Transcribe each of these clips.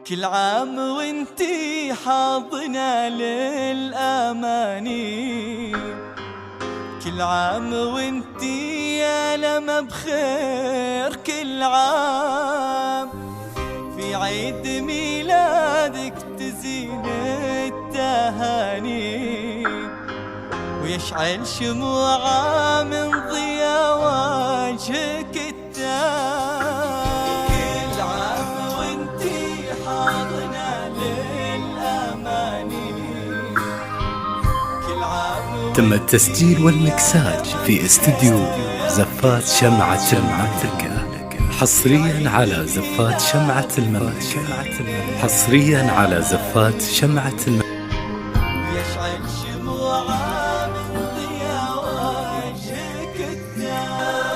كل عام وانتي حاضنة للأماني، كل عام وانتي يا لما بخير، كل عام في عيد ميلادك تزين التهاني، ويشعل شموعة من ضياء وجهك التام. كل عام وانتي حاضنة للأماني، كل عام. تم التسجيل والمكساج في استديو زفات شمعة المملكة، حصريا على زفات شمعة المملكة، حصريا على زفات شمعة المملكة. يشعل شموعة من ضياء وجهك التام.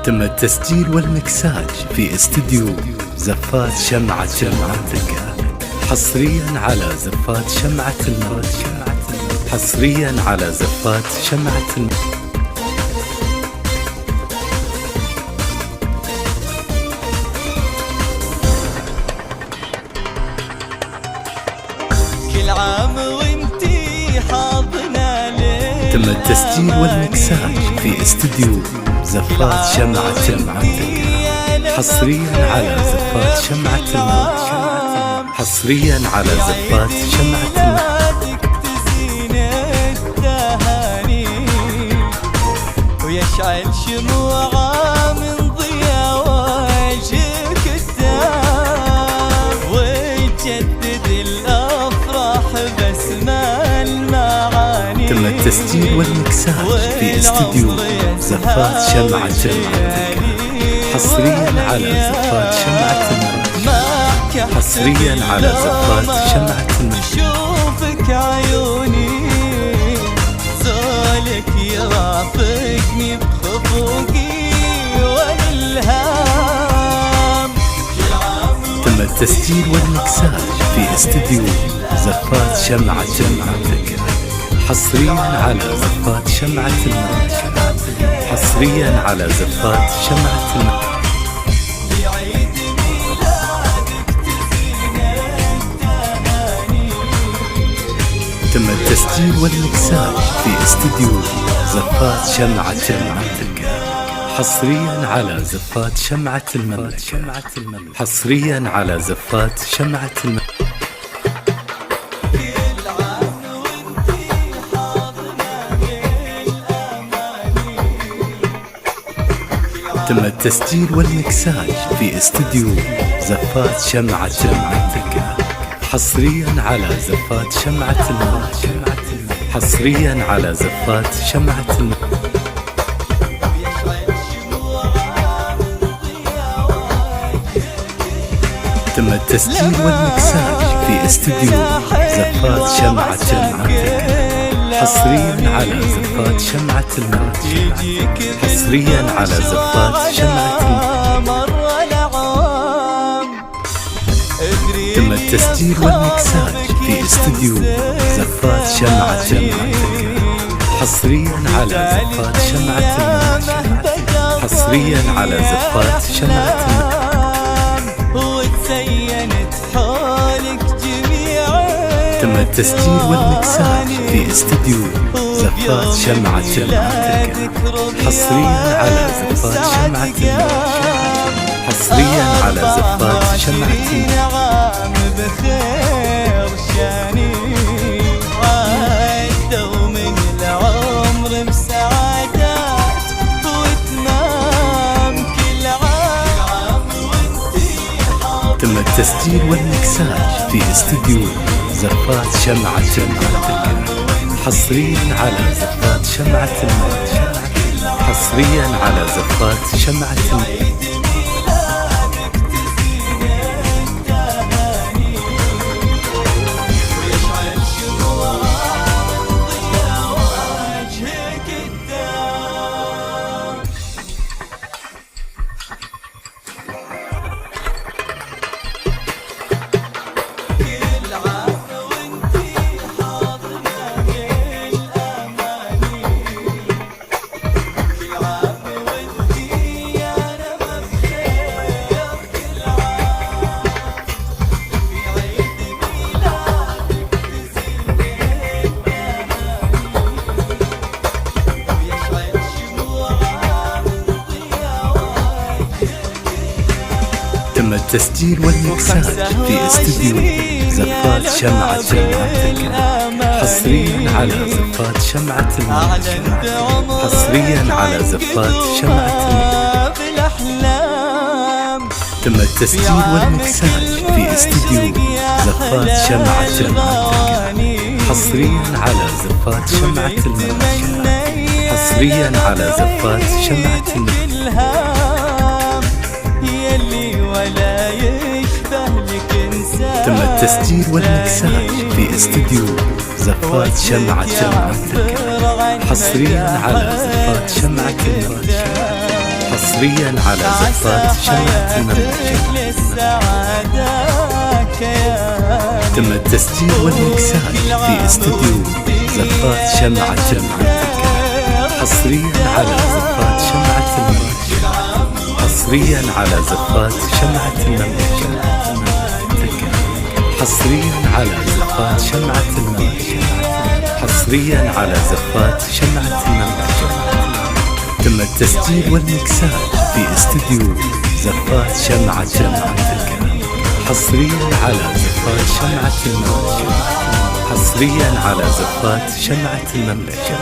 تم التسجيل والمكساج في استديو زفات شمعة المملكة، حصريا على زفات شمعة المملكة، حصريا على زفات شمعة المملكة. كل عام وانتي حاضنة للأماني. تم التسجيل والمكساج في استديو زفات شمعة المملكة، حصريا على زفات شمعة المملكة، حصريا على زفات شمعة المملكة. تزين التهاني ويشعل شموعة من ضياء وجهك التام، ويجدد الأفراح بسمة المعاني. تم التسجيل والمكساج في استديو زفات شمعة المملكة، حصريا على زفات شمعة المملكة، حصريا على زفات شمعة المملكة. شوفك عيوني زولك يرافقني بخفوقي والإلهام. تم التسجيل والمكساج في استديو زفات شمعة المملكة، حصريا على زفات شمعة المملكة، حصريا على زفات شمعة المملكة. تم التسجيل والمكساج في استديو زفات شمعة المملكة، حصريا على زفات شمعة المملكة، حصريا على زفات شمعة المملكة. تم التسجيل والمكساج في استديو زفات شمعة المملكة، حصريا على زفات شمعة المملكة، حصريا على زفات شمعة المملكة. تم التسجيل والمكساج في استديو زفات شمعة المملكة، حصريا على زفات شمعة المملكة، حصريا على زفات شمعة المملكة. تم التسجيل والمكساج في استديو زفات شمعة المملكة، حصريا على زفات شمعة المملكة، حصريا على زفات شمعة المملكة. وتزينت حولك جميعا. تم التسجيل والمكساج في استديو زفات شمعة المملكة، حصريا على زفات شمعة المملكة، حصريا على زفات شمعة المملكة. عام بخير شاني عدوا من العمر بسعادات وتمام. كل عام وانتي حاضنة. تم التسجيل والمكساج في استديو زفات شمعة المملكة، حصريا على زفات شمعة المملكة، حصريا على زفات شمعة المملكة. تم التسجيل والمكساج في استديو زفات شمعة المنتجة، حصريا على زفات شمعة المنتجة، حصريا على زفات شمعة المنتجة. تم التسجيل والمكساج في استديو زفات شمعة المنتجة، حصريا على زفات شمعة المنتجة، حصريا على زفات شمعة المنتجة. تم التسجيل والمكساج في استديو زفات شمعة المنتجة، حصريا على زفات شمعة المنتجة، حصريا على زفات شمعة المنتجة. تم التسجيل والمكساج في استديو زفات شمعة المنتجة، حصريا على زفات شمعة المنتجة، حصريا على زفات شمعة المنتجة، حصريا على زفات شمعة المنتجة، حصريا على زفات شمعة المنتجة. تم التسجيل والمكساج في استديو زفات شمعة المنتجة، حصريا على زفات شمعة المنتجة، حصريا على زفات شمعة المنتجة.